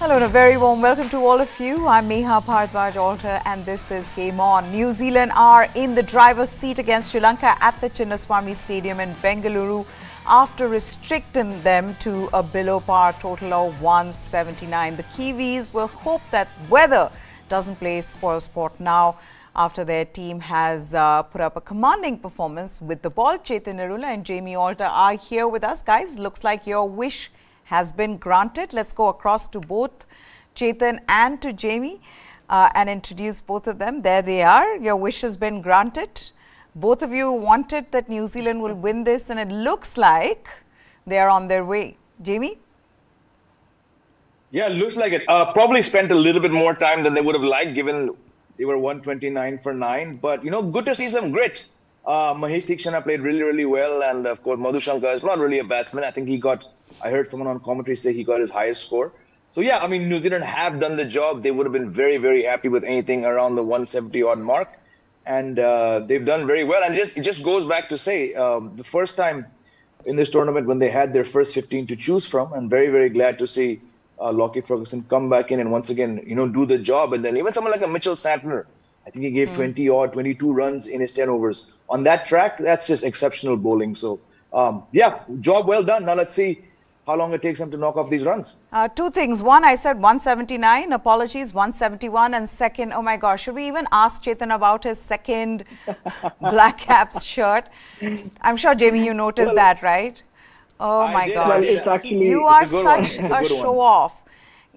Hello and a very warm welcome to all of you. I'm Meha Bhardwaj Alter and this is Game On. New Zealand are in the driver's seat against Sri Lanka at the Chinnaswamy Stadium in Bengaluru after restricting them to a below par total of 179. The Kiwis will hope that weather doesn't play spoil sport now after their team has put up a commanding performance with the ball. Chetan Narula and Jamie Alter are here with us. Guys, looks like your wish has been granted. Let's go across to both Chetan and to Jamie and introduce both of them. There they are. Your wish has been granted. Both of you wanted that New Zealand will win this and it looks like they are on their way. Jamie? Yeah, looks like it. Probably spent a little bit more time than they would have liked given they were 129 for 9. But, good to see some grit. Mahesh Theekshana played really, really well. And, of course, Madhushanka is not really a batsman. I think I heard someone on commentary say he got his highest score. So, yeah, New Zealand have done the job. They would have been very, very happy with anything around the 170-odd mark. And they've done very well. And it just goes back to say, the first time in this tournament when they had their first 15 to choose from, I'm very, very glad to see Lockie Ferguson come back in and once again, do the job. And then even someone like a Mitchell Santner, I think he gave 22 runs in his 10 overs. On that track, that's just exceptional bowling. So, yeah, job well done. Now let's see how long it takes them to knock off these runs. Two things. One, I said 179. Apologies, 171. And second, oh my gosh, should we even ask Chetan about his second Black Caps shirt? I'm sure, Jamie, you noticed that, right? Oh my gosh. You are such a show-off.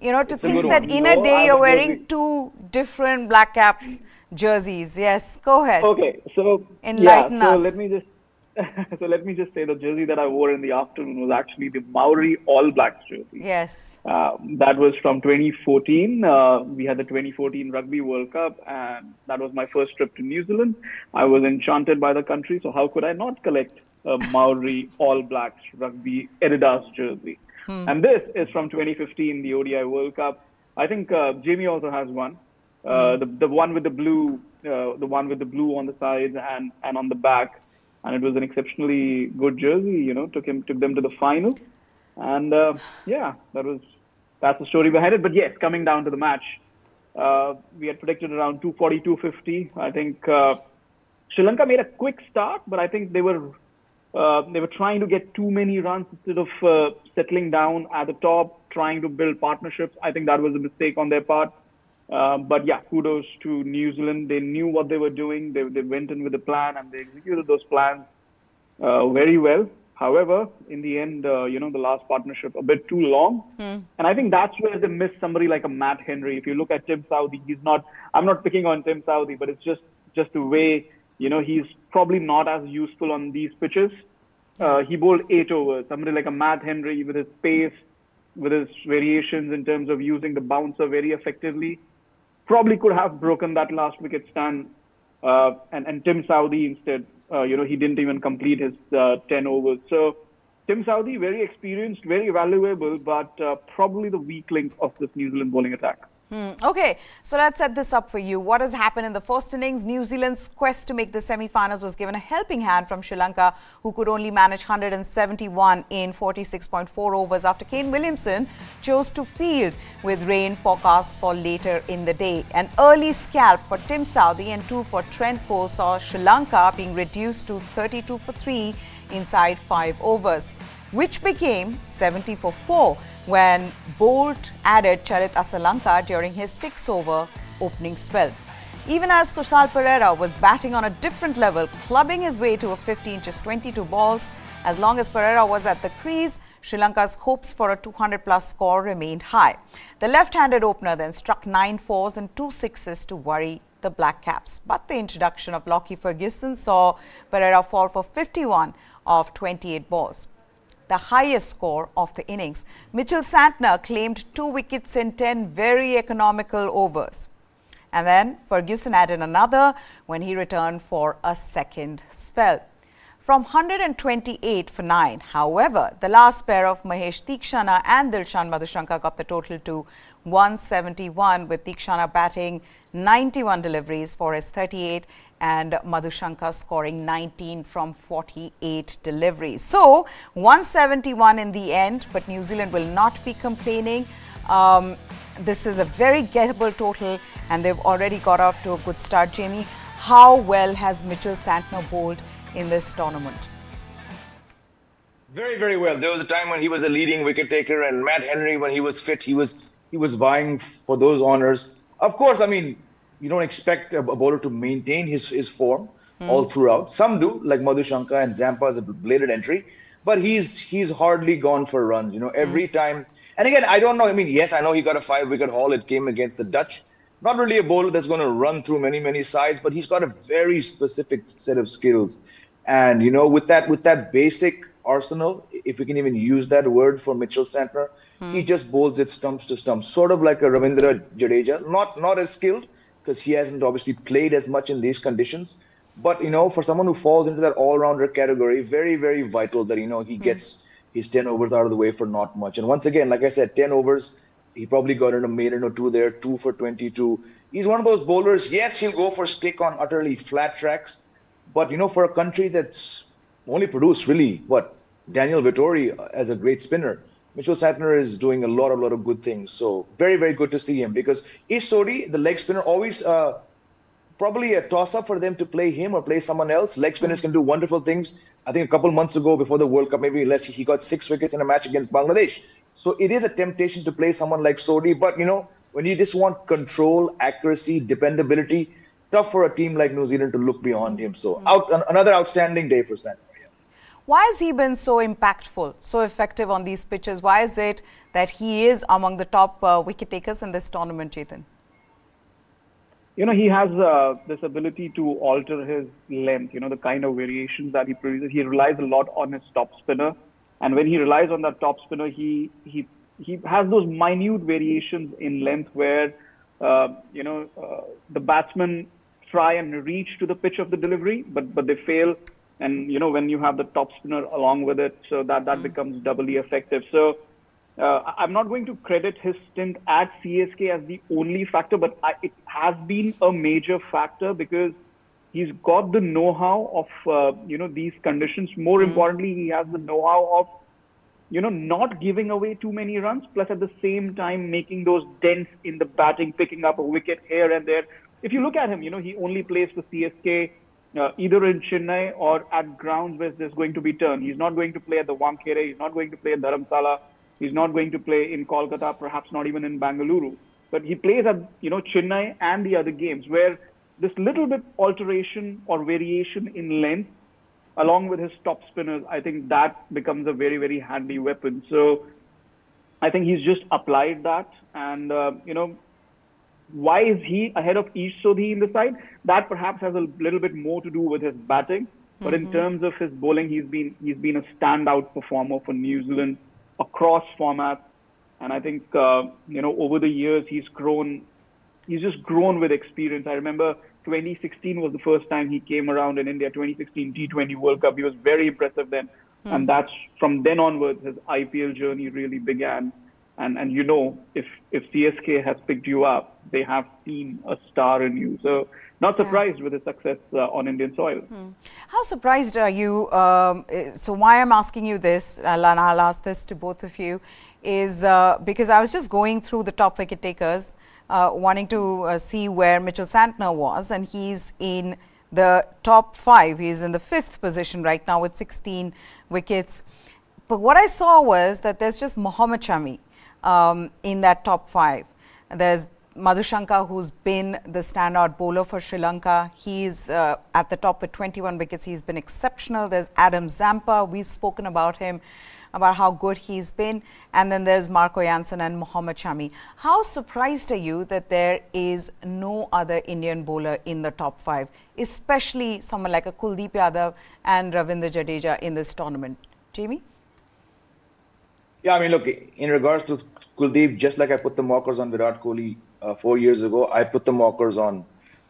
To think that in a day you're wearing two different Black Caps jerseys. Yes, go ahead. Okay, so enlighten us. Let me just say the jersey that I wore in the afternoon was actually the Maori All Blacks jersey. Yes. That was from 2014. We had the 2014 Rugby World Cup, and that was my first trip to New Zealand. I was enchanted by the country, so how could I not collect a Maori All Blacks Rugby Adidas jersey? And this is from 2015, the ODI World Cup. I think Jamie also has one. The one with the blue, on the sides and on the back. And it was an exceptionally good jersey, took them to the final. And that's the story behind it. But yes, coming down to the match, we had predicted around 240, 250. I think Sri Lanka made a quick start, but I think they were trying to get too many runs instead of settling down at the top, trying to build partnerships. I think that was a mistake on their part. But yeah, kudos to New Zealand. They knew what they were doing. They went in with a plan and they executed those plans very well. However, in the end, the last partnership a bit too long. And I think that's where they missed somebody like a Matt Henry. If you look at Tim Southee, I'm not picking on Tim Southee, but it's just the way, he's probably not as useful on these pitches. He bowled 8 overs. Somebody like a Matt Henry with his pace, with his variations in terms of using the bouncer very effectively, probably could have broken that last wicket stand. And Tim Southee instead, he didn't even complete his 10 overs. So Tim Southee, very experienced, very valuable, but probably the weak link of this New Zealand bowling attack. Okay, so let's set this up for you. What has happened in the first innings? New Zealand's quest to make the semi-finals was given a helping hand from Sri Lanka, who could only manage 171 in 46.4 overs after Kane Williamson chose to field with rain forecast for later in the day. An early scalp for Tim Southee and 2 for Trent Cole saw Sri Lanka being reduced to 32 for 3 inside 5 overs, which became 70 for 4 when Bolt added Charit Asalanka during his 6-over opening spell. Even as Kusal Perera was batting on a different level, clubbing his way to a 50 in just 22 balls, as long as Perera was at the crease, Sri Lanka's hopes for a 200-plus score remained high. The left-handed opener then struck 9 fours and 2 sixes to worry the Black Caps. But the introduction of Lockie Ferguson saw Perera fall for 51 of 28 balls, the highest score of the innings. Mitchell Santner claimed 2 wickets in 10 very economical overs. And then Ferguson added another when he returned for a second spell. From 128 for 9, however, the last pair of Mahesh Theekshana and Dilshan Madhushanka got the total to 171, with Theekshana batting 91 deliveries for his 38 and Madhushanka scoring 19 from 48 deliveries. So 171 in the end, but New Zealand will not be complaining. This is a very gettable total, and they've already got off to a good start. Jamie, how well has Mitchell Santner bowled in this tournament? Very, very well. There was a time when he was a leading wicket taker, and Matt Henry, when he was fit, he was vying for those honors. Of course, I mean, you don't expect a bowler to maintain his form all throughout. Some do, like Madhushanka and Zampa as a bladed entry, but he's hardly gone for runs. Every time. And again, I don't know. I mean, yes, I know he got a 5-wicket haul. It came against the Dutch. Not really a bowler that's going to run through many, many sides, but he's got a very specific set of skills. And with that basic arsenal, if we can even use that word for Mitchell Santner, he just bowls it stumps to stumps, sort of like a Ravindra Jadeja. Not as skilled because he hasn't obviously played as much in these conditions. But for someone who falls into that all-rounder category, very, very vital that he gets his 10 overs out of the way for not much. And once again, like I said, 10 overs, he probably got in a maiden or two there, 2 for 22. He's one of those bowlers. Yes, he'll go for stick on utterly flat tracks, but for a country that's only produced really Daniel Vittori as a great spinner, Mitchell Santner is doing a lot of good things. So very, very good to see him, because Ish Sodhi, the leg spinner, always probably a toss-up for them to play him or play someone else. Leg spinners can do wonderful things. I think a couple months ago, before the World Cup, maybe less, he got 6 wickets in a match against Bangladesh. So it is a temptation to play someone like Sodhi. But, when you just want control, accuracy, dependability, tough for a team like New Zealand to look beyond him. So another outstanding day for Santner. Why has he been so impactful, so effective on these pitches? Why is it that he is among the top wicket takers in this tournament, Chetan? He has this ability to alter his length, the kind of variations that he produces. He relies a lot on his top spinner. And when he relies on that top spinner, he has those minute variations in length where, the batsmen try and reach to the pitch of the delivery, but they fail. And, when you have the top spinner along with it, so that becomes doubly effective. So I'm not going to credit his stint at CSK as the only factor, but it has been a major factor because he's got the know-how of, these conditions. More importantly, he has the know-how of, not giving away too many runs, plus at the same time making those dents in the batting, picking up a wicket here and there. If you look at him, he only plays for CSK either in Chennai or at grounds where there's going to be turn. He's not going to play at the Wankhede. He's not going to play at Dharamsala. He's not going to play in Kolkata, perhaps not even in Bangalore. But he plays at, Chennai and the other games where this little bit alteration or variation in length, along with his top spinners, I think that becomes a very, very handy weapon. So I think he's just applied that. And, why is he ahead of Ish Sodhi in the side? That perhaps has a little bit more to do with his batting. But in terms of his bowling, he's been a standout performer for New Zealand across formats. And I think, over the years, he's just grown with experience. I remember 2016 was the first time he came around in India, 2016 T20 World Cup. He was very impressive then. And that's from then onwards, his IPL journey really began. And if CSK has picked you up, they have seen a star in you. So not surprised with his success on Indian soil. How surprised are you? So why I'm asking you this, and I'll ask this to both of you, is because I was just going through the top wicket takers, wanting to see where Mitchell Santner was, and he's in the top 5. He's in the 5th position right now with 16 wickets. But what I saw was that there's just Mohammed Shami in that top 5. There's Madhushanka, who's been the standout bowler for Sri Lanka. He's at the top with 21 wickets. He's been exceptional. There's Adam Zampa. We've spoken about him, about how good he's been. And then there's Marco Jansen and Mohammed Shami. How surprised are you that there is no other Indian bowler in the top 5, especially someone like a Kuldeep Yadav and Ravindra Jadeja in this tournament? Jamie? Yeah, I mean, look, in regards to Kuldeep, just like I put the markers on Virat Kohli 4 years ago, I put the markers on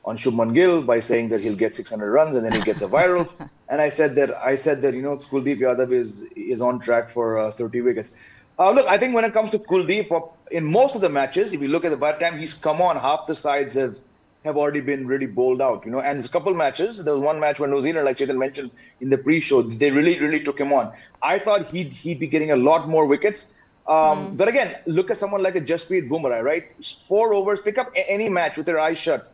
Shubman Gill by saying that he'll get 600 runs and then he gets a viral. And I said that Kuldeep Yadav is on track for 30 wickets. Look, I think when it comes to Kuldeep, in most of the matches, if you look at by the time he's come on, half the sides have already been really bowled out, And there's a couple matches. There was one match where New Zealand, like Chetan mentioned in the pre-show, they really, really took him on. I thought he'd be getting a lot more wickets. But again, look at someone like a Jasprit Bumrah, right? 4 overs, pick up any match with your eyes shut.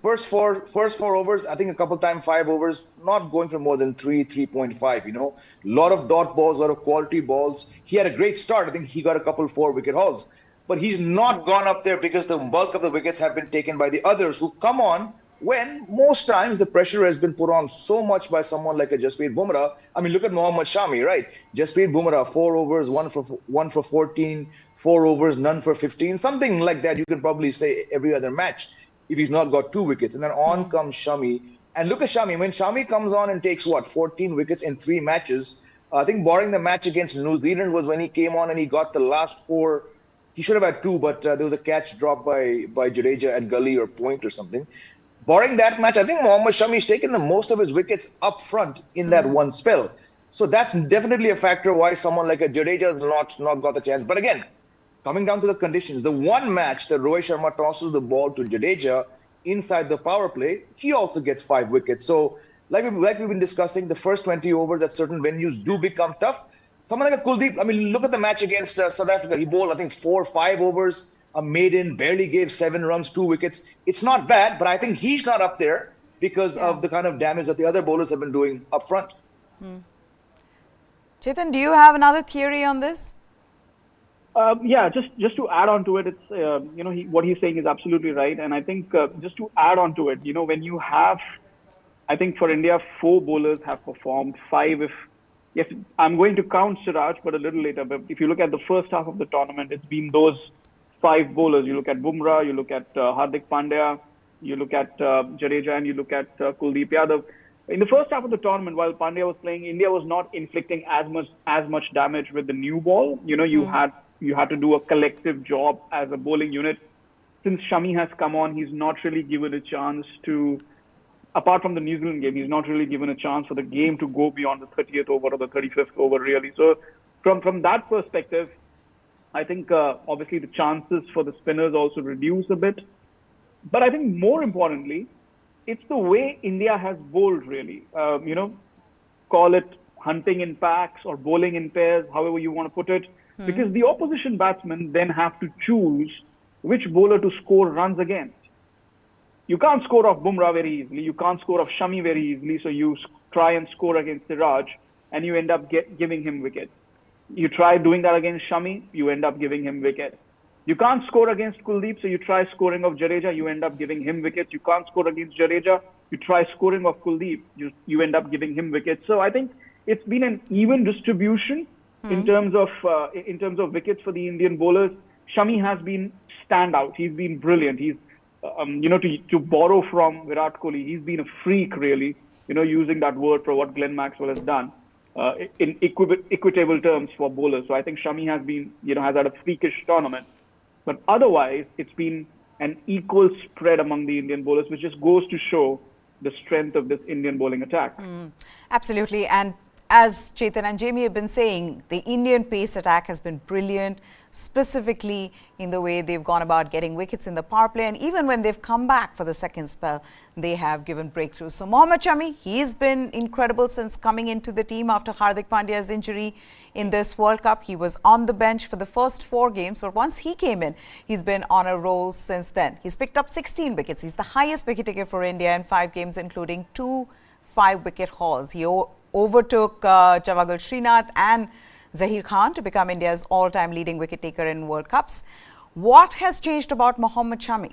First four overs, I think a couple times 5 overs, not going for more than 3.5. A lot of dot balls, a lot of quality balls. He had a great start. I think he got a couple 4 wicket hauls, but he's not gone up there because the bulk of the wickets have been taken by the others who come on when most times the pressure has been put on so much by someone like a Jasprit Bumrah. I mean, look at Mohammed Shami, right? Jasprit Bumrah, 4 overs, one for 14, 4 overs, none for 15, something like that. You can probably say every other match if he's not got 2 wickets. And then on comes Shami. And look at Shami. When Shami comes on and takes 14 wickets in 3 matches, I think barring the match against New Zealand was when he came on and he got the last 4. He should have had 2, but there was a catch dropped by Jadeja at gully or point or something. Barring that match, I think Mohammed Shami's taken the most of his wickets up front in that one spell. So that's definitely a factor why someone like a Jadeja has not got the chance. But again, coming down to the conditions, the one match that Rohit Sharma tosses the ball to Jadeja inside the power play, he also gets 5 wickets. So like we've been discussing, the first 20 overs at certain venues do become tough. Someone like a Kuldeep, I mean, look at the match against South Africa. He bowled, I think, 4 or 5 overs, a maiden, barely gave 7 runs, 2 wickets. It's not bad, but I think he's not up there because of the kind of damage that the other bowlers have been doing up front. Chetan, do you have another theory on this? Yeah, just to add on to it, it's what he's saying is absolutely right, and I think just to add on to it, when you have, I think for India, 4 bowlers have performed, 5 yes, I'm going to count Siraj, but a little later. But if you look at the first half of the tournament, it's been those 5 bowlers. You look at Bumrah, you look at Hardik Pandya, you look at Jadeja, and you look at Kuldeep Yadav. In the first half of the tournament, while Pandya was playing, India was not inflicting as much damage with the new ball. You had to do a collective job as a bowling unit. Since Shami has come on, he's not really given a chance to, apart from the New Zealand game, he's not really given a chance for the game to go beyond the 30th over or the 35th over, really. So from that perspective, I think obviously the chances for the spinners also reduce a bit. But I think more importantly, it's the way India has bowled, really. Call it hunting in packs or bowling in pairs, however you want to put it. Because the opposition batsmen then have to choose which bowler to score runs against. You can't score off Bumrah very easily. You can't score off Shami very easily. So you try and score against Siraj and you end up giving him wickets. You try doing that against Shami, you end up giving him wickets. You can't score against Kuldeep, so you try scoring off Jadeja, you end up giving him wickets. You can't score against Jadeja, you try scoring off Kuldeep, you end up giving him wickets. So I think it's been an even distribution in terms of wickets for the Indian bowlers. Shami has been standout. He's been brilliant. He's to borrow from Virat Kohli, he's been a freak, really. Using that word for what Glenn Maxwell has done in equitable terms for bowlers. So I think Shami has been, has had a freakish tournament. But otherwise, it's been an equal spread among the Indian bowlers, which just goes to show the strength of this Indian bowling attack. Absolutely. And as Chetan and Jamie have been saying, the Indian pace attack has been brilliant, specifically in the way they've gone about getting wickets in the power play. And even when they've come back for the second spell, they have given breakthroughs. So Mohammed Shami, he's been incredible since coming into the team after Hardik Pandya's injury in this World Cup. He was on the bench for the first 4 games, but once he came in, he's been on a roll since then. He's picked up 16 wickets. He's the highest wicket taker for India in 5 games, including 2 5-wicket hauls. He overtook Javagal Srinath and Zahir Khan to become India's all-time leading wicket taker in World Cups. What has changed about Mohammed Shami?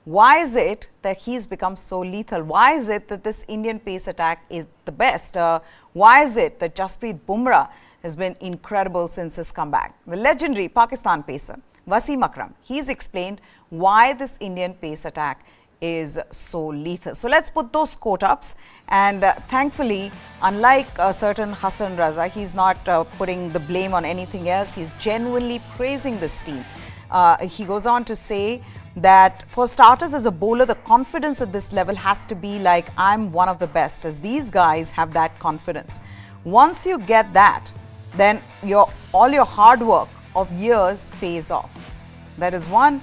Why is it that he's become so lethal? Why is it that this Indian pace attack is the best? Why is it that Jasprit Bumrah has been incredible since his comeback? The legendary Pakistan pacer Wasim Akram, he's explained why this Indian pace attack is so lethal. So let's put those quote-ups, and thankfully, unlike a certain Hassan Raza, he's not putting the blame on anything else. He's genuinely praising this team. He goes on to say that for starters, as a bowler, the confidence at this level has to be like, I'm one of the best, as these guys have that confidence. Once you get that, then all your hard work of years pays off. That is one.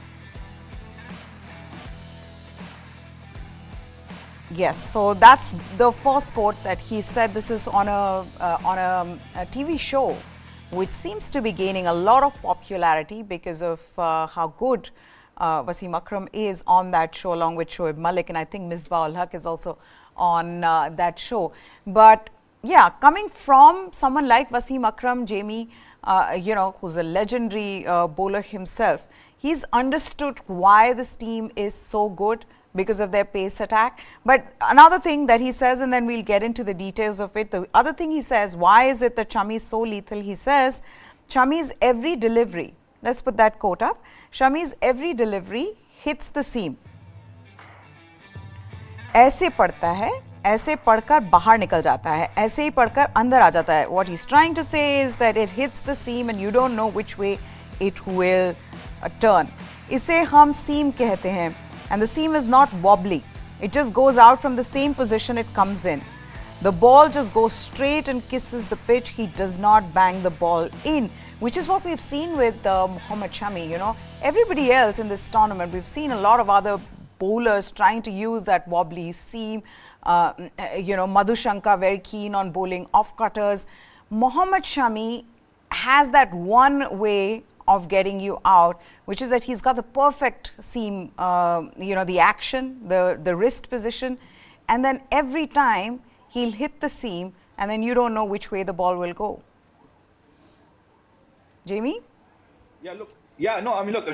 Yes, so that's the first quote that he said. This is on a TV show which seems to be gaining a lot of popularity because of how good Wasim Akram is on that show, along with Shoaib Malik, and I think Misbah ul Haq is also on that show. But yeah, coming from someone like Wasim Akram, Jamie, who's a legendary bowler himself, he's understood why this team is so good because of their pace attack. But another thing that he says, and then we'll get into the details of it, the other thing he says, why is it that Shami is so lethal? He says, Shami's every delivery, let's put that quote up, Shami's every delivery hits the seam. ऐसे पढ़ता है, ऐसे पढ़कर बाहर निकल जाता है, ऐसे ही पढ़कर अंदर आ जाता है. What he's trying to say is that it hits the seam and you don't know which way it will turn. इसे हम seam कहते हैं, and the seam is not wobbly. It just goes out from the same position it comes in. The ball just goes straight and kisses the pitch. He does not bang the ball in, which is what we've seen with Mohammed Shami. Everybody else in this tournament, we've seen a lot of other bowlers trying to use that wobbly seam. Madhu Shankar very keen on bowling off cutters. Mohammed Shami has that one way of getting you out, which is that he's got the perfect seam, the action, the wrist position, and then every time he'll hit the seam and then you don't know which way the ball will go. Jamie? Look,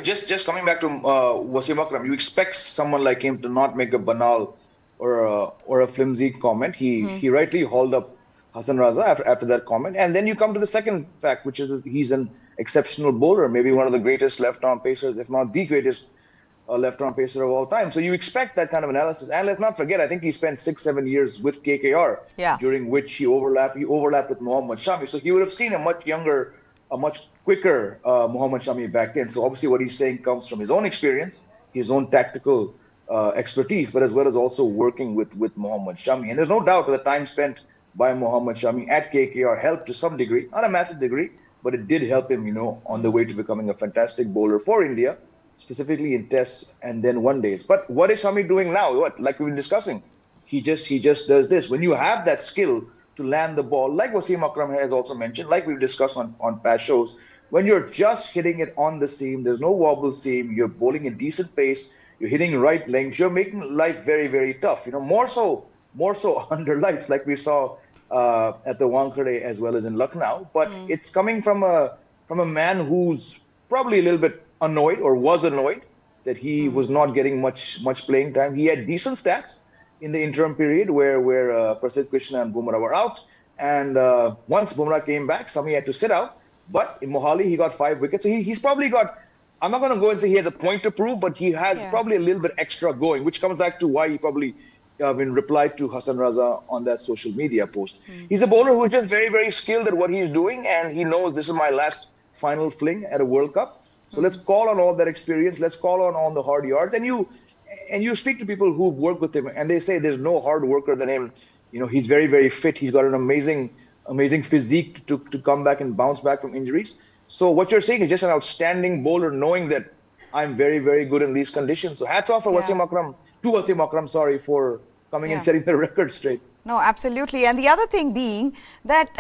just coming back to Wasim Akram, you expect someone like him to not make a banal or a flimsy comment. He rightly hauled up Hassan Raza after that comment. And then you come to the second fact, which is that he's an exceptional bowler, maybe one of the greatest left-arm pacers, if not the greatest left-arm pacer of all time. So you expect that kind of analysis. And let's not forget, I think he spent 6-7 years with KKR, during which he overlapped with Mohammed Shami. So he would have seen a much younger, a much quicker Mohammed Shami back then. So obviously what he's saying comes from his own experience, his own tactical expertise, but as well as also working with Mohammed Shami. And there's no doubt that the time spent by Mohammed Shami at KKR helped to some degree, not a massive degree, but it did help him, on the way to becoming a fantastic bowler for India, specifically in tests and then one days. But what is Shami doing now? Like we've been discussing, he just does this. When you have that skill to land the ball, like Wasim Akram has also mentioned, like we've discussed on past shows, when you're just hitting it on the seam, there's no wobble seam, you're bowling in decent pace, you're hitting right lengths, you're making life very, very tough. More so under lights, like we saw at the Wankhede as well as in Lucknow. But it's coming from a man who's probably a little bit annoyed, or was annoyed, that he was not getting much playing time. He had decent stats in the interim period where Prasidh Krishna and Bumrah were out. And once Bumrah came back, Shami had to sit out. But in Mohali, he got 5 wickets. So he's probably got, I'm not going to go and say he has a point to prove, but he has probably a little bit extra going, which comes back to why he probably replied to Hassan Raza on that social media post. He's a bowler who's just very, very skilled at what he's doing, and he knows this is my last final fling at a World Cup. So let's call on all that experience. Let's call on the hard yards. And you speak to people who've worked with him, and they say there's no hard worker than him. He's very, very fit. He's got an amazing physique to come back and bounce back from injuries. So what you're saying is just an outstanding bowler, knowing that I'm very, very good in these conditions. So hats off for Wasim Akram, for coming and setting the record straight. No, absolutely. And the other thing being that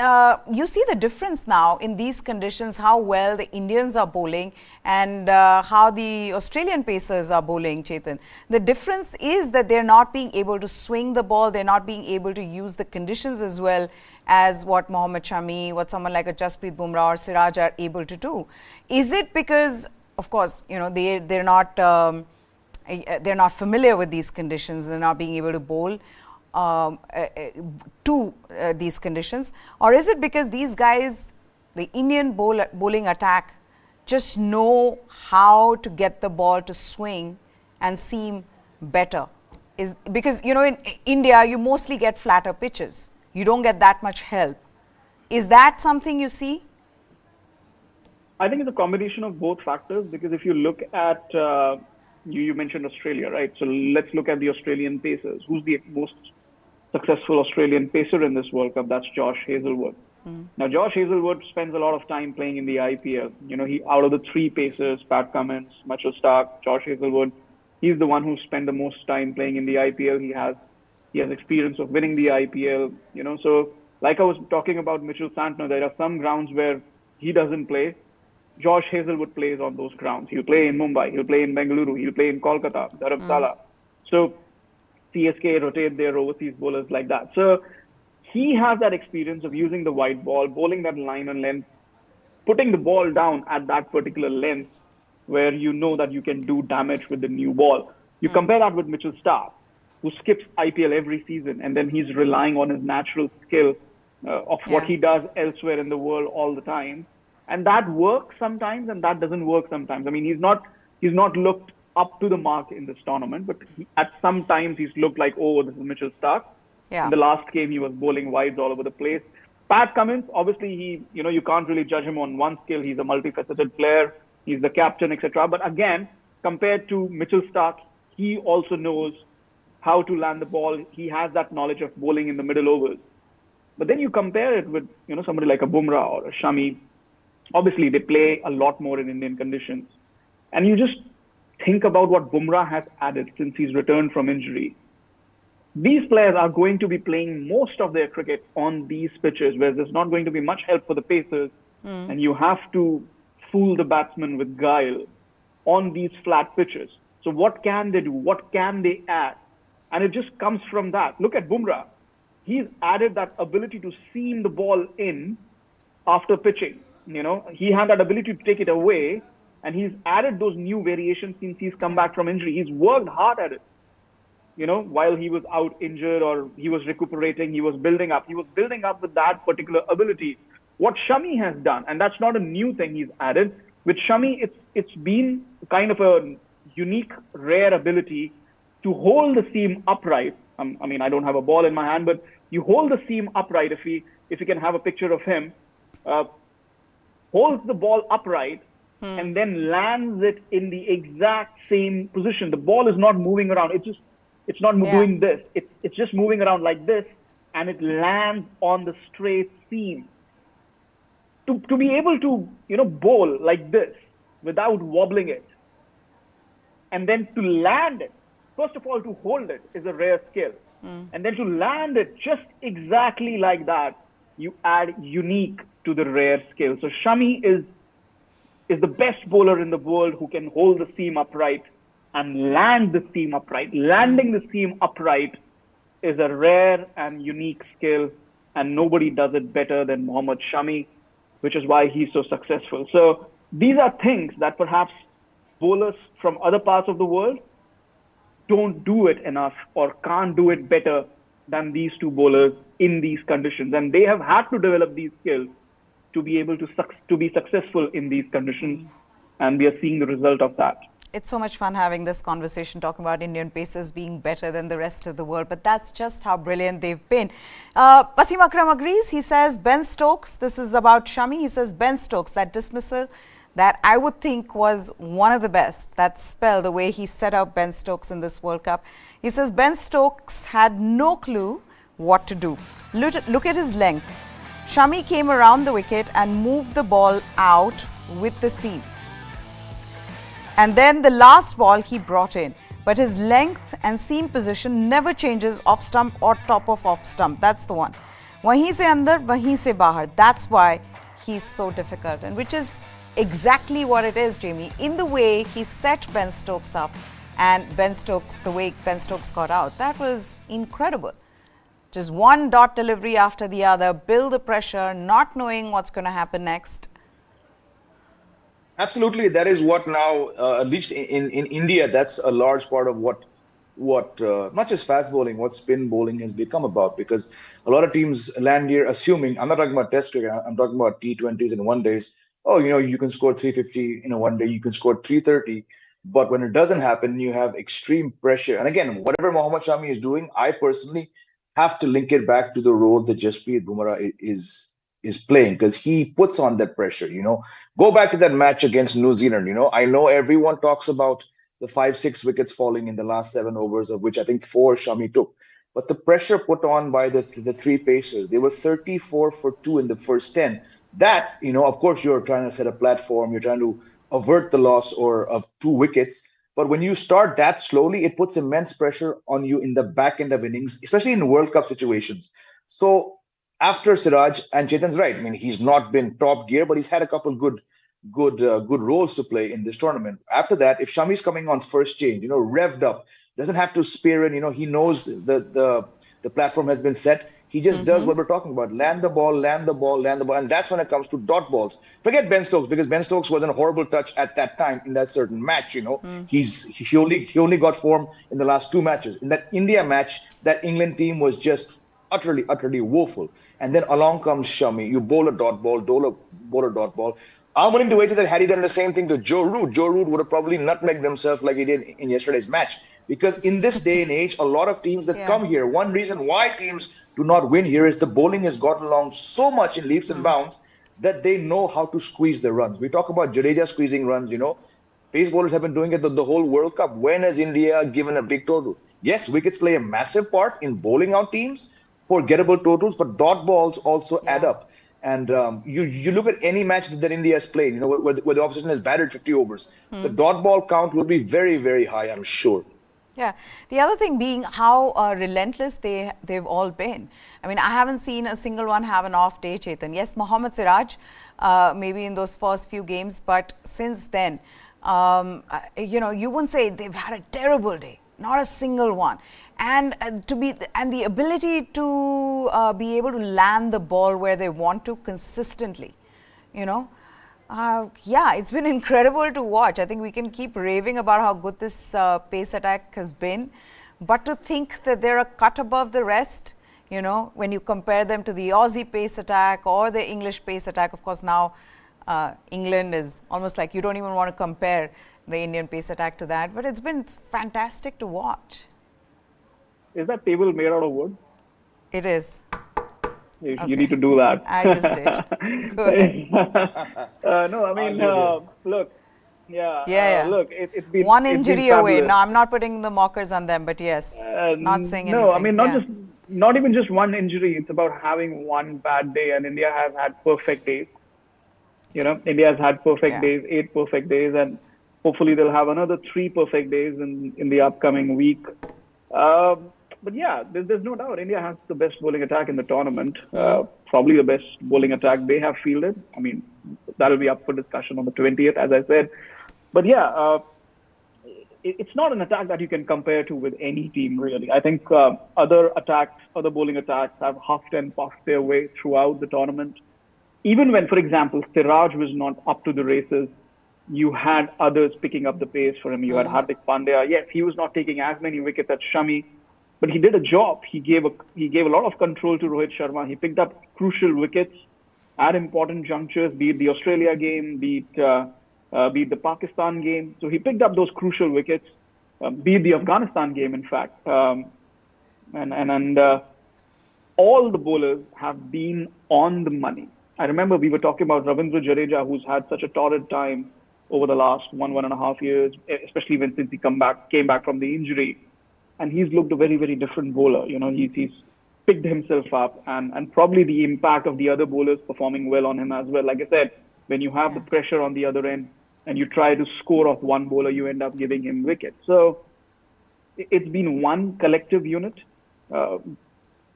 you see the difference now in these conditions, how well the Indians are bowling and how the Australian pacers are bowling, Chetan. The difference is that they're not being able to swing the ball. They're not being able to use the conditions as well as what Mohammed Shami, what someone like a Jasprit Bumrah or Siraj are able to do. Is it because, of course, they're not familiar with these conditions, they're not being able to bowl to these conditions, or is it because these guys, the Indian bowling attack, just know how to get the ball to swing and seem better? Because in India you mostly get flatter pitches, you don't get that much help. Is that something you see? I think it's a combination of both factors, because if you look at you mentioned Australia, right? So let's look at the Australian pacers. Who's the most successful Australian pacer in this World Cup? That's Josh Hazlewood. Now, Josh Hazlewood spends a lot of time playing in the IPL. He, out of the 3 pacers, Pat Cummins, Mitchell Starc, Josh Hazlewood, he's the one who spent the most time playing in the IPL. He has experience of winning the IPL. So like I was talking about Mitchell Santner, there are some grounds where he doesn't play. Josh Hazelwood plays on those grounds. He'll play in Mumbai. He'll play in Bengaluru. He'll play in Kolkata, Dharamsala. So CSK rotate their overseas bowlers like that. So he has that experience of using the wide ball, bowling that line and length, putting the ball down at that particular length where you know that you can do damage with the new ball. You compare that with Mitchell Starc, who skips IPL every season, and then he's relying on his natural skill of what he does elsewhere in the world all the time. And that works sometimes, and that doesn't work sometimes. I mean, he's not looked up to the mark in this tournament, but at some times he's looked like, oh, this is Mitchell Starc. Yeah. In the last game, he was bowling wides all over the place. Pat Cummins, obviously, you can't really judge him on one skill. He's a multifaceted player. He's the captain, etc. But again, compared to Mitchell Starc, he also knows how to land the ball. He has that knowledge of bowling in the middle overs. But then you compare it with, somebody like a Bumrah or a Shami. Obviously, they play a lot more in Indian conditions. And you just think about what Bumrah has added since he's returned from injury. These players are going to be playing most of their cricket on these pitches where there's not going to be much help for the pacers. And you have to fool the batsman with guile on these flat pitches. So what can they do? What can they add? And it just comes from that. Look at Bumrah. He's added that ability to seam the ball in after pitching. He had that ability to take it away, and he's added those new variations since he's come back from injury. He's worked hard at it. While he was out injured or he was recuperating, he was building up. He was building up with that particular ability. What Shami has done, and that's not a new thing he's added, with Shami, it's been kind of a unique, rare ability to hold the seam upright. I mean, I don't have a ball in my hand, but you hold the seam upright. If you can have a picture of him, holds the ball upright and then lands it in the exact same position. The ball is not moving around. It's not doing this. It's just moving around like this, and it lands on the straight seam. To be able to bowl like this without wobbling it, and then to land it. First of all, to hold it is a rare skill. And then to land it just exactly like that, you add unique to the rare skill. So Shami is the best bowler in the world who can hold the seam upright and land the seam upright. Landing the seam upright is a rare and unique skill, and nobody does it better than Mohammed Shami, which is why he's so successful. So these are things that perhaps bowlers from other parts of the world don't do it enough or can't do it better than these two bowlers in these conditions. And they have had to develop these skills to be able to be successful in these conditions. And we are seeing the result of that. It's so much fun having this conversation, talking about Indian pacers being better than the rest of the world. But that's just how brilliant they've been. Wasim Akram agrees. He says Ben Stokes, this is about Shami. He says Ben Stokes, that dismissal that I would think was one of the best, that spell, the way he set up Ben Stokes in this World Cup. He says Ben Stokes had no clue what to do. Look at his length. Shami came around the wicket and moved the ball out with the seam. And then the last ball he brought in. But his length and seam position never changes off stump or top of off stump. That's the one. Wahin se andar, wahin se bahar. That's why he's so difficult. And which is exactly what it is, Jamie. In the way he set Ben Stokes up and the way Ben Stokes got out, that was incredible. Just one dot delivery after the other, build the pressure, not knowing what's going to happen next. Absolutely, that is what now, at least in India, that's a large part of what not just fast bowling, what spin bowling has become about. Because a lot of teams land here assuming, I'm not talking about Test cricket, I'm talking about T20s and one days. Oh, you can score 350 in a one day, you can score 330. But when it doesn't happen, you have extreme pressure. And again, whatever Mohammed Shami is doing, I personally have to link it back to the role that Jasprit Bumrah is playing, because he puts on that pressure. Go back to that match against New Zealand. I know everyone talks about the 5-6 wickets falling in the last 7 overs, of which I think 4 Shami took. But the pressure put on by the 3 pacers, they were 34 for 2 in the first 10. That, of course, you're trying to set a platform, you're trying to avert the loss of 2 wickets. But when you start that slowly, it puts immense pressure on you in the back end of innings, especially in World Cup situations. So after Siraj, and Chetan's right. I mean, he's not been top gear, but he's had a couple good roles to play in this tournament. After that, if Shami's coming on first change, revved up, doesn't have to spear in, he knows the platform has been set. He just does what we're talking about: land the ball, land the ball, land the ball, and that's when it comes to dot balls. Forget Ben Stokes, because Ben Stokes was in a horrible touch at that time in that certain match. He only got form in the last two matches. In that India match, that England team was just utterly woeful. And then along comes Shami. You bowl a dot ball, bowl a dot ball. I'm willing to wager that had he done the same thing to Joe Root would have probably nutmegged himself like he did in yesterday's match. Because in this day and age, a lot of teams that come here, one reason why teams do not win here is the bowling has gotten along so much in leaps and bounds that they know how to squeeze the runs. We talk about Jadeja squeezing runs, Pace bowlers have been doing it the whole World Cup. When has India given a big total? Yes, wickets play a massive part in bowling out teams, forgettable totals, but dot balls also add up. And you look at any match that India has played, where the opposition has batted 50 overs, the dot ball count will be very, very high, I'm sure. Yeah. The other thing being how relentless they've all been. I mean, I haven't seen a single one have an off day, Chetan. Yes, Mohammed Siraj, maybe in those first few games, but since then, you wouldn't say they've had a terrible day. Not a single one. And the ability to be able to land the ball where they want to consistently, yeah, it's been incredible to watch. I think we can keep raving about how good this pace attack has been, but to think that they're a cut above the rest, when you compare them to the Aussie pace attack or the English pace attack. Of course, now England is almost like you don't even want to compare the Indian pace attack to that, but it's been fantastic to watch. Is that table made out of wood? It is. You need to do that. I just did. Go ahead. No, I mean, look. Look, it's been one injury away. No, I'm not putting the mockers on them, but yes, not saying anything. No, I mean, not even just one injury. It's about having one bad day, and India has had perfect days. India has had perfect days, 8 perfect days, and hopefully they'll have another 3 perfect days in the upcoming week. But yeah, there's no doubt India has the best bowling attack in the tournament. Probably the best bowling attack they have fielded. I mean, that'll be up for discussion on the 20th, as I said. But yeah, it's not an attack that you can compare to with any team, really. I think other bowling attacks have huffed and puffed their way throughout the tournament. Even when, for example, Siraj was not up to the races, you had others picking up the pace for him. You had Hardik Pandya. Yes, he was not taking as many wickets as Shami, but he did a job. He gave a lot of control to Rohit Sharma. He picked up crucial wickets at important junctures, be it the Australia game, be it the Pakistan game. So he picked up those crucial wickets, be it the Afghanistan game, in fact. And all the bowlers have been on the money. I remember we were talking about Ravindra Jadeja, who's had such a torrid time over the last 1.5 years, especially since he came back from the injury. And he's looked a very, very different bowler. He's picked himself up, and probably the impact of the other bowlers performing well on him as well. Like I said, when you have the pressure on the other end and you try to score off one bowler, you end up giving him wickets. So it's been one collective unit.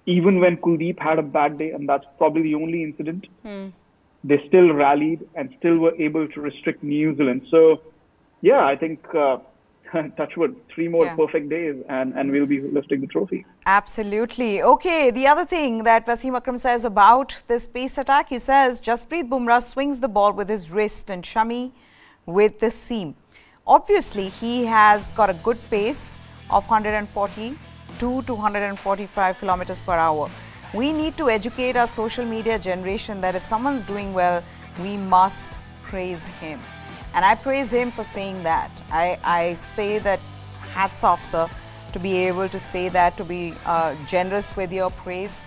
Even when Kuldeep had a bad day, and that's probably the only incident, they still rallied and still were able to restrict New Zealand. So, yeah, I think, touch wood, 3 more perfect days and we'll be lifting the trophy. Absolutely. Okay, the other thing that Wasim Akram says about this pace attack, he says, Jasprit Bumrah swings the ball with his wrist and Shami with the seam. Obviously, he has got a good pace of 142 to 145 kilometers per hour. We need to educate our social media generation that if someone's doing well, we must praise him. And I praise him for saying that. I say that hats off, sir, to be able to say that, to be generous with your praise,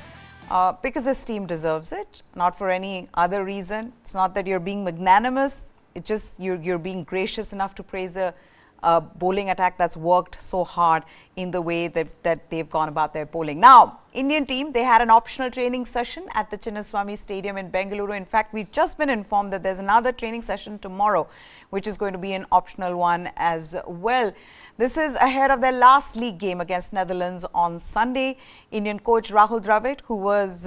because this team deserves it, not for any other reason. It's not that you're being magnanimous, it's just you're being gracious enough to praise a bowling attack that's worked so hard in the way that they've gone about their bowling. Now, Indian team, they had an optional training session at the Chinnaswamy Stadium in Bengaluru. In fact, we've just been informed that there's another training session tomorrow, which is going to be an optional one as well. This is ahead of their last league game against Netherlands on Sunday. Indian coach Rahul Dravid, who was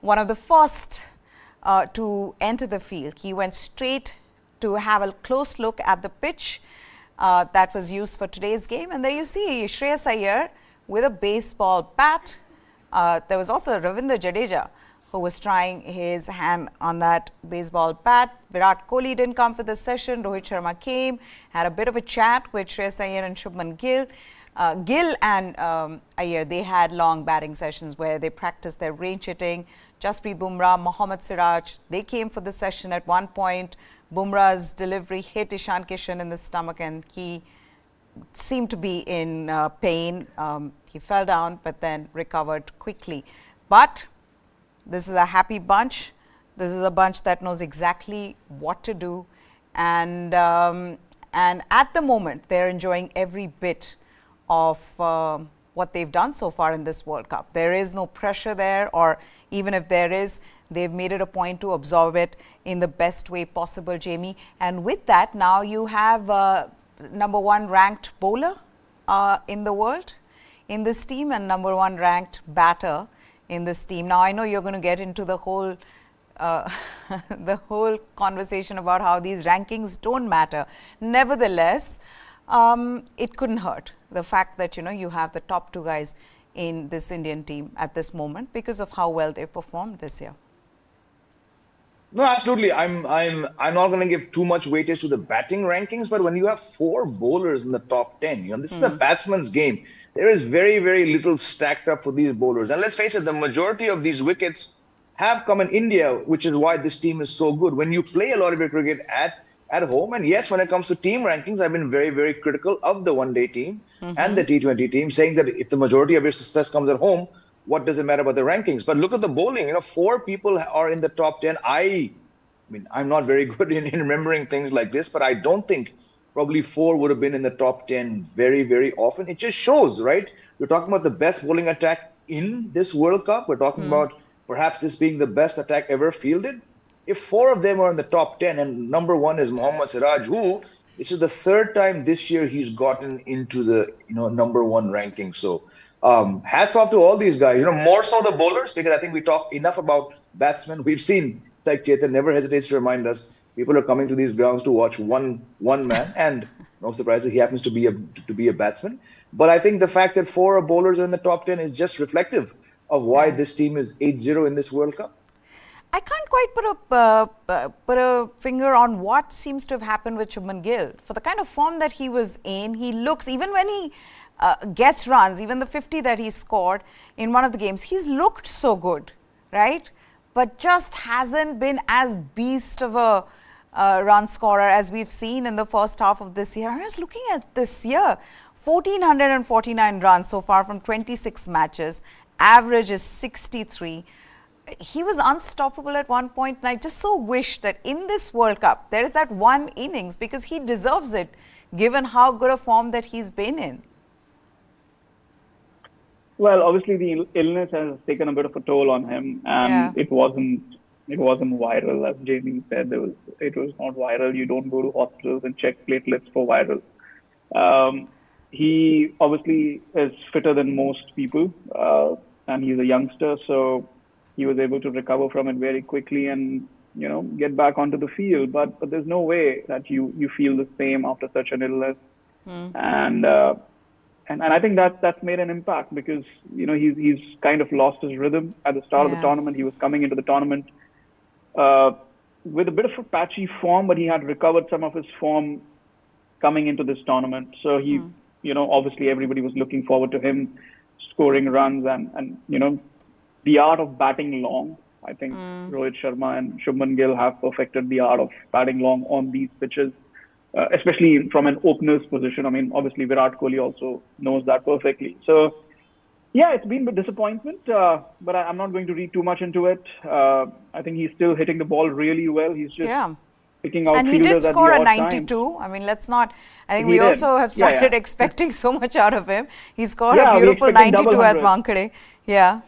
one of the first to enter the field. He went straight to have a close look at the pitch that was used for today's game. And there you see Shreyas Iyer with a baseball bat. There was also Ravindra Jadeja who was trying his hand on that baseball bat. Virat Kohli didn't come for this session. Rohit Sharma came, had a bit of a chat with Shreyas Iyer and Shubman Gill. Gill and Iyer, they had long batting sessions where they practiced their range hitting. Jasprit Bumrah, Mohammed Siraj, they came for the session at one point. Bumrah's delivery hit Ishan Kishan in the stomach and he seemed to be in pain. He fell down but then recovered quickly. But this is a happy bunch. This is a bunch that knows exactly what to do. And at the moment, they're enjoying every bit of what they've done so far in this World Cup. There is no pressure there, or even if there is, they've made it a point to absorb it in the best way possible, Jamie. And with that, now you have #1 ranked bowler in the world in this team and #1 ranked batter in this team. Now, I know you're going to get into the whole the whole conversation about how these rankings don't matter. Nevertheless, it couldn't hurt the fact that you have the top 2 guys in this Indian team at this moment because of how well they performed this year. No, absolutely. I'm not going to give too much weightage to the batting rankings, but when you have 4 bowlers in the top 10, this is a batsman's game. There is very, very little stacked up for these bowlers. And let's face it, the majority of these wickets have come in India, which is why this team is so good. When you play a lot of your cricket at home, and yes, when it comes to team rankings, I've been very, very critical of the one-day team and the T20 team, saying that if the majority of your success comes at home, what does it matter about the rankings? But look at the bowling. 4 people are in the top 10. I mean, I'm not very good in remembering things like this, but I don't think probably 4 would have been in the top 10 very, very often. It just shows, right? We're talking about the best bowling attack in this World Cup. We're talking about perhaps this being the best attack ever fielded. If 4 of them are in the top 10 and #1 is Mohammed Siraj, who this is the 3rd time this year he's gotten into the #1 ranking. So hats off to all these guys. More so the bowlers, because I think we talk enough about batsmen. We've seen, like Chetan never hesitates to remind us, people are coming to these grounds to watch one man, and no surprise, he happens to be a batsman. But I think the fact that 4 bowlers are in the top 10 is just reflective of why this team is 8-0 in this World Cup. I can't quite put a finger on what seems to have happened with Shubman Gill. For the kind of form that he was in, he looks, even when he gets runs, even the 50 that he scored in one of the games, he's looked so good, right? But just hasn't been as beast of a run scorer as we've seen in the first half of this year. I was looking at this year, 1,449 runs so far from 26 matches. Average is 63. He was unstoppable at one point, and I just so wish that in this World Cup, there is that one innings, because he deserves it, given how good a form that he's been in. Well, obviously the illness has taken a bit of a toll on him, and it wasn't viral, as Jamie said. It was not viral. You don't go to hospitals and check platelets for viral. He obviously is fitter than most people, and he's a youngster, so he was able to recover from it very quickly and get back onto the field. But there's no way that you feel the same after such an illness, and I think that's made an impact, because he's kind of lost his rhythm at the start of the tournament. He was coming into the tournament with a bit of a patchy form, but he had recovered some of his form coming into this tournament. So he, obviously everybody was looking forward to him scoring runs and the art of batting long. I think Rohit Sharma and Shubman Gill have perfected the art of batting long on these pitches, especially from an opener's position. I mean, obviously Virat Kohli also knows that perfectly. So, yeah, it's been a disappointment, but I'm not going to read too much into it. I think he's still hitting the ball really well. He's just picking out and he did score a 92. I mean, let's not. I think we also have started expecting so much out of him. He scored a beautiful 92 at Wankhede. Yeah.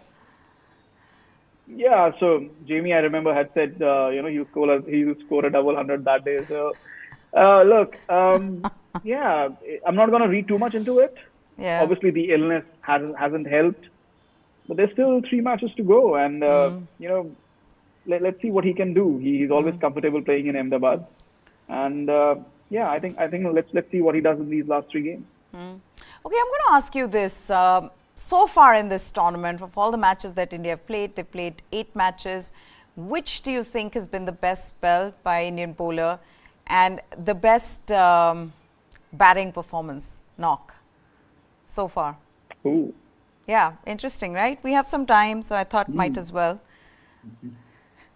Yeah, so Jamie, I remember, had said, he would score a double 100 that day. So, look, I'm not going to read too much into it. Yeah. Obviously, the illness hasn't helped. but there's still 3 matches to go, and you know, let's see what he can do. He's always comfortable playing in Ahmedabad, and yeah, I think let's see what he does in these last 3 games. Okay, I'm going to ask you this. So far in this tournament, of all the matches that India have played, they've played 8 matches. Which do you think has been the best spell by Indian bowler and the best batting performance, knock, so far? Ooh. Yeah, interesting, right? We have some time, so I thought might as well.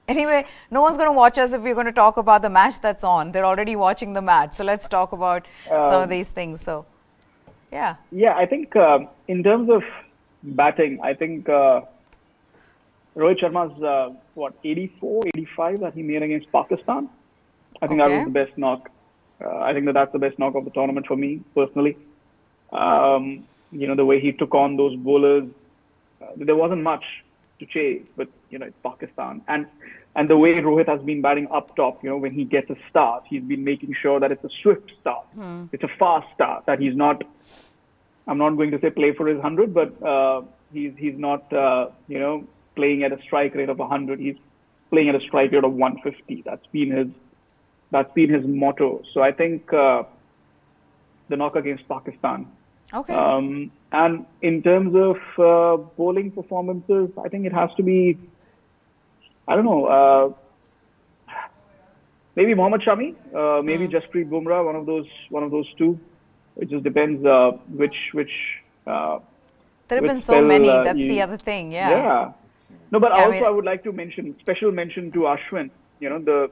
Anyway, no one's going to watch us if we're going to talk about the match that's on. They're already watching the match. So let's talk about some of these things. So, yeah. Yeah, I think in terms of batting, I think Rohit Sharma's, 84, 85 that he made against Pakistan. I think that was the best knock. I think that's the best knock of the tournament for me, personally. You know, the way he took on those bowlers, there wasn't much to chase, but, you know, it's Pakistan. And the way Rohit has been batting up top, you know, when he gets a start, he's been making sure that it's a swift start. It's a fast start, that he's not, I'm not going to say play for his 100, but he's not, you know, playing at a strike rate of 100. He's playing at a strike rate of 150. That's been his motto. So I think the knock against Pakistan. Okay. And in terms of bowling performances, I think it has to be, I don't know, maybe Mohammed Shami, maybe Jasprit Bumrah, one of those two. It just depends which. There have been so many. That's the other thing. Yeah. Yeah. No, but also I would like to mention, special mention to Ashwin. You know,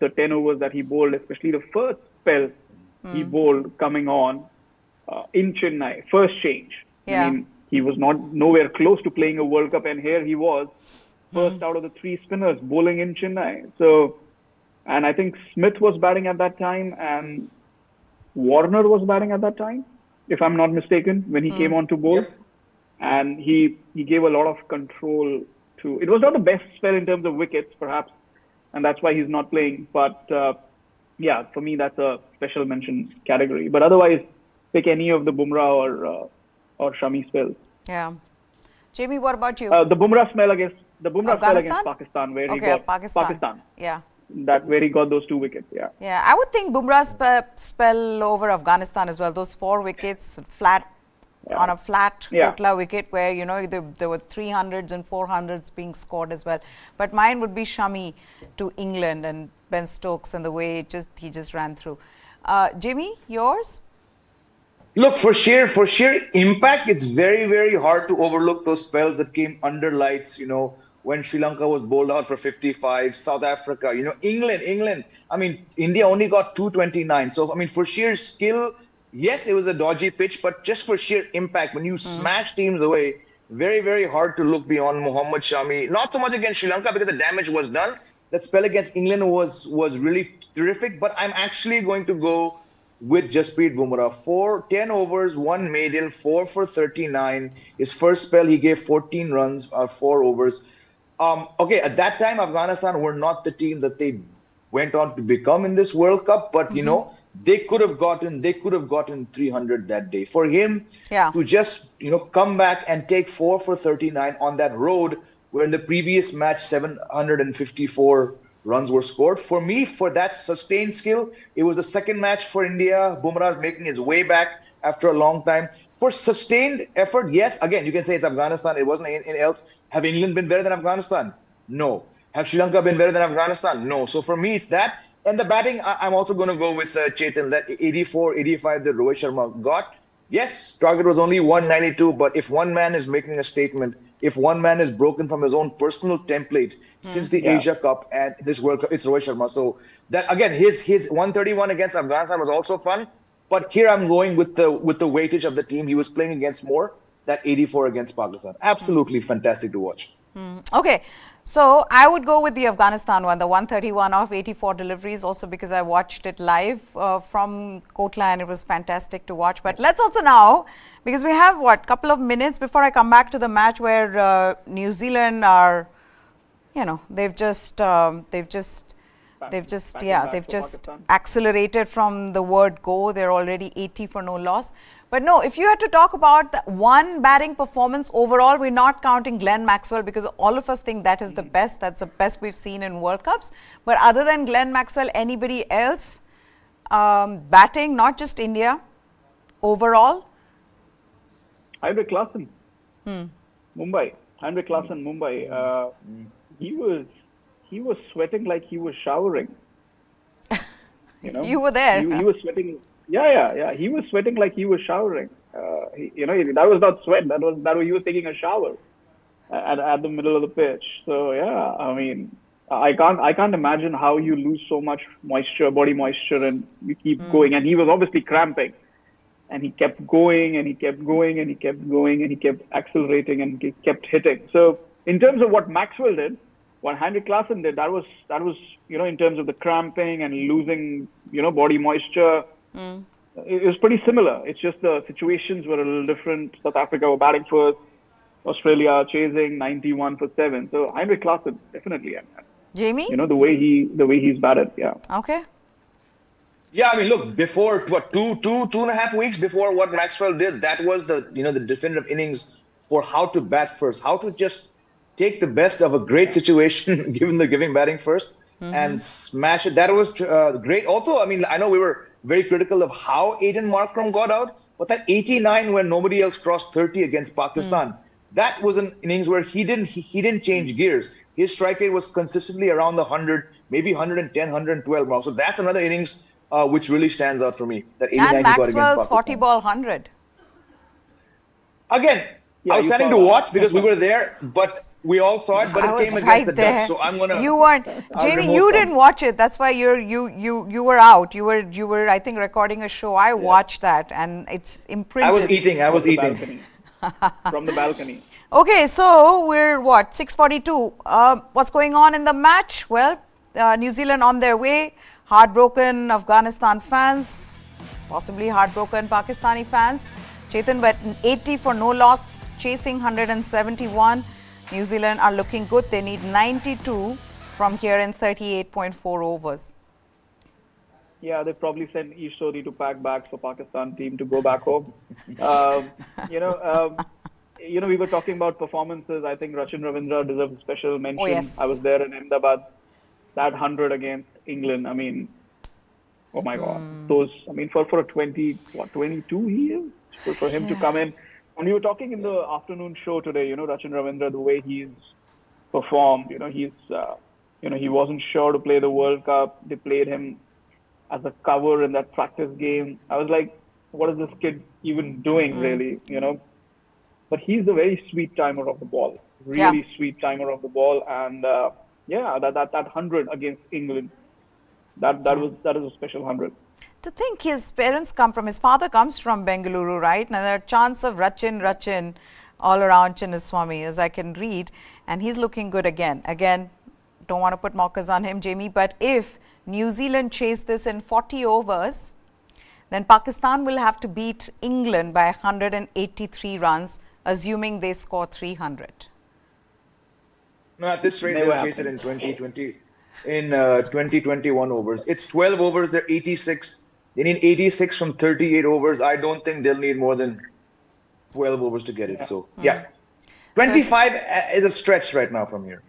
the 10 overs that he bowled, especially the first spell he bowled coming on in Chennai, first change. Yeah. I mean, he was nowhere close to playing a World Cup, and here he was, first out of the 3 spinners bowling in Chennai. So, and I think Smith was batting at that time, and Warner was batting at that time, if I'm not mistaken, when he came on to bowl. Yep. And he gave a lot of control to. It was not the best spell in terms of wickets, perhaps, and that's why he's not playing. But yeah, for me, that's a special mention category. But otherwise, pick any of the Bumrah or Shami spells. Yeah. Jamie, what about you? The Bumrah spell against Pakistan, where he got Pakistan. Yeah. Where he got those 2 wickets. Yeah. Yeah, I would think Bumrah's spell over Afghanistan as well. Those 4 wickets flat. Yeah. On a flat Kotla wicket where, you know, there were 300s and 400s being scored as well. But mine would be Shami to England and Ben Stokes and the way he just ran through. Jimmy, yours? Look, for sheer impact, it's very, very hard to overlook those spells that came under lights, you know, when Sri Lanka was bowled out for 55, South Africa, you know, England. I mean, India only got 229. So, I mean, for sheer skill, yes, it was a dodgy pitch, but just for sheer impact, when you smash teams away, very, very hard to look beyond Mohammed Shami. Not so much against Sri Lanka because the damage was done. That spell against England was really terrific, but I'm actually going to go with Jasprit Bumrah. 10 overs, 1 maiden, 4 for 39. His first spell, he gave 14 runs, 4 overs. Okay, at that time, Afghanistan were not the team that they went on to become in this World Cup, but you know, they could have gotten 300 that day. For him to just, you know, come back and take 4 for 39 on that road where in the previous match 754 runs were scored. For me, for that sustained skill, it was the second match for India. Bumrah is making his way back after a long time. For sustained effort, yes, again, you can say it's Afghanistan. It wasn't anything else. Have England been better than Afghanistan? No. Have Sri Lanka been better than Afghanistan? No. So for me, it's that. And the batting, I'm also going to go with Chetan, that 84, 85 that Rohit Sharma got. Yes, target was only 192, but if one man is making a statement, if one man is broken from his own personal template since the Asia Cup and this World Cup, it's Rohit Sharma. So that, again, his 131 against Afghanistan was also fun. But here I'm going with the weightage of the team he was playing against more, that 84 against Pakistan. Absolutely fantastic to watch. Okay. So I would go with the Afghanistan one, the 131 off 84 deliveries, also because I watched it live from Kotla and it was fantastic to watch. But let's also now, because we have couple of minutes before I come back to the match where New Zealand are, you know, they've just accelerated from the word go. They're already 80 for no loss. But no, if you had to talk about the one batting performance overall, we're not counting Glenn Maxwell because all of us think that is the best. That's the best we've seen in World Cups. But other than Glenn Maxwell, anybody else batting, not just India, overall? Heinrich Klaasen, Mumbai. Heinrich Klaasen, Mumbai. He was sweating like he was showering. You were there. He was sweating. Yeah. He was sweating like he was showering. That was not sweat. That was he was taking a shower at the middle of the pitch. So yeah, I mean, I can't imagine how you lose so much moisture, body moisture, and you keep going. And he was obviously cramping, and he kept going, and he kept going, and he kept going, and he kept accelerating, and he kept hitting. So in terms of what Maxwell did, what Heinrich Klaasen did, that was in terms of the cramping and losing body moisture. It was pretty similar. It's just the situations were a little different. South Africa were batting first, Australia chasing 91 for 7. So Heinrich Klaasen, definitely. Jamie? The way he's batted, yeah. Okay. Yeah, I mean, look, before two and a half weeks before what Maxwell did, that was the the definitive innings for how to bat first, how to just take the best of a great situation, giving batting first, and smash it. That was great. Also, I mean, I know we were very critical of how Aiden Markram got out, but that 89 when nobody else crossed 30 against Pakistan, that was an innings where he didn't change gears. His strike rate was consistently around the 100, maybe 110, 112 mark. So that's another innings which really stands out for me. That 89 And he got against Maxwell's Pakistan. 40-ball 100. Again, I was standing to watch because we were there, but we all saw it. But it came against the Dutch, so I'm gonna. You weren't, Jamie. You didn't watch it. That's why you were out. You were I think recording a show. I watched that, and it's imprinted. I was eating. From the balcony. Okay, so we're what 6:42. What's going on in the match? Well, New Zealand on their way. Heartbroken Afghanistan fans, possibly heartbroken Pakistani fans. Chetan, but 80 for no loss, chasing 171. New Zealand are looking good. They need 92 from here in 38.4 overs. Yeah, they probably sent Ish Sodhi to pack bags for Pakistan team to go back home. We were talking about performances. I think Rachin Ravindra deserves a special mention. Oh, yes. I was there in Ahmedabad. That 100 against England. I mean, oh my God. Those. I mean, for a 22 he is. For him to come in. When we were talking in the afternoon show today, Rachin Ravindra, the way he's performed, he wasn't sure to play the World Cup. They played him as a cover in that practice game. I was like, what is this kid even doing, really? But he's a very sweet timer of the ball. Really sweet timer of the ball. And that 100 against England, that is a special 100. To think his parents come from, his father comes from Bengaluru, right? Now there are chants of Rachin all around Chinnaswamy, as I can read, and he's looking good again. Again, don't want to put mockers on him, Jamie, but if New Zealand chase this in 40 overs, then Pakistan will have to beat England by 183 runs, assuming they score 300. No, at this rate, they'll chase it in 2020, in 2021 overs. It's 12 overs, they're 86. They need 86 from 38 overs. I don't think they'll need more than 12 overs to get it. So, 25 is a stretch right now from here.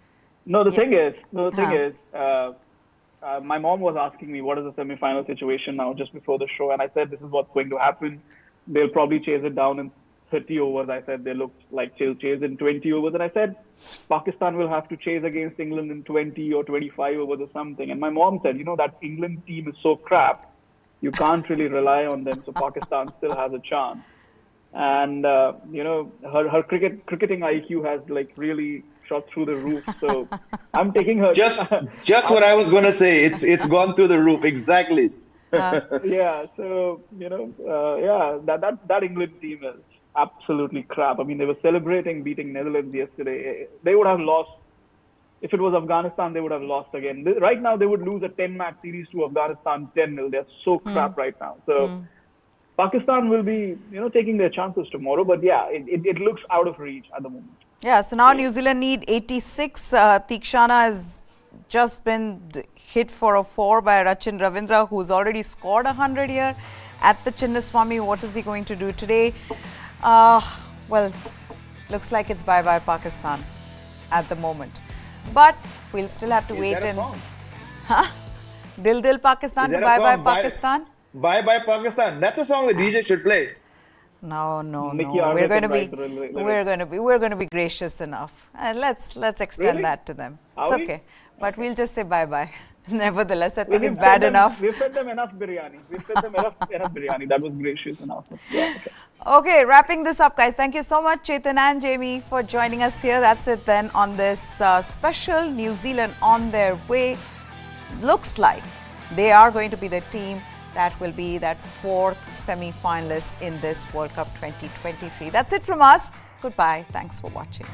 No, the thing is, my mom was asking me, what is the semi-final situation now just before the show? And I said, this is what's going to happen. They'll probably chase it down in 30 overs. I said, they look like they'll chase in 20 overs. And I said, Pakistan will have to chase against England in 20 or 25 overs or something. And my mom said, that England team is so crap. You can't really rely on them. So Pakistan still has a chance. And, her cricketing IQ has like really shot through the roof. So I'm taking her. Just what I was going to say. It's gone through the roof. Exactly. So, that England team is absolutely crap. I mean, they were celebrating beating Netherlands yesterday. They would have lost. If it was Afghanistan, they would have lost again. Right now, they would lose a 10-match series to Afghanistan 10-0. They're so crap right now. So Pakistan will be, taking their chances tomorrow. But it looks out of reach at the moment. Yeah, so now New Zealand need 86. Tikshana has just been hit for a 4 by Rachin Ravindra, who's already scored 100 here. at the Chinnaswamy. What is he going to do today? Well, looks like it's bye-bye Pakistan at the moment. But we'll still have to wait and... Huh? Dil Dil Pakistan to bye-bye Pakistan? Bye-bye Pakistan. That's a song the DJ should play. No. Mickey We're going to Arvin be, can we're going to be gracious enough. And let's extend Really? that to them. Are It's we? okay. But we'll just say bye-bye. Nevertheless, I think We've it's bad fed them- enough. We've fed them enough biryani. We've fed them enough biryani. That was gracious enough. Yeah, okay. Okay, wrapping this up, guys. Thank you so much, Chetan and Jamie, for joining us here. That's it then on this special New Zealand on their way. Looks like they are going to be the team that will be that fourth semi-finalist in this World Cup 2023. That's it from us. Goodbye. Thanks for watching.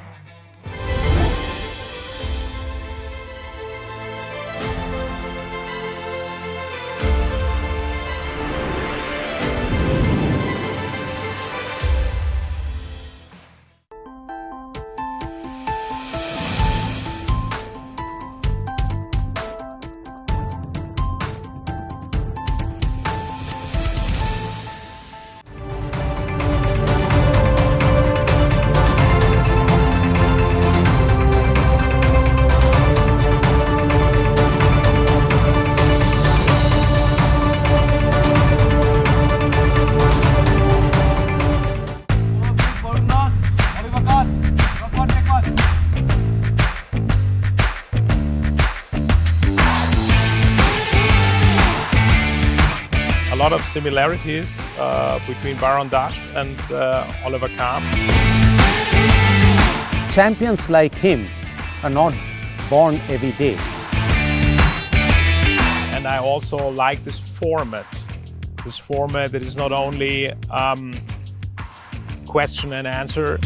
A lot of similarities between Baron Dash and Oliver Kahn. Champions like him are not born every day. And I also like this format. This format that is not only question and answer.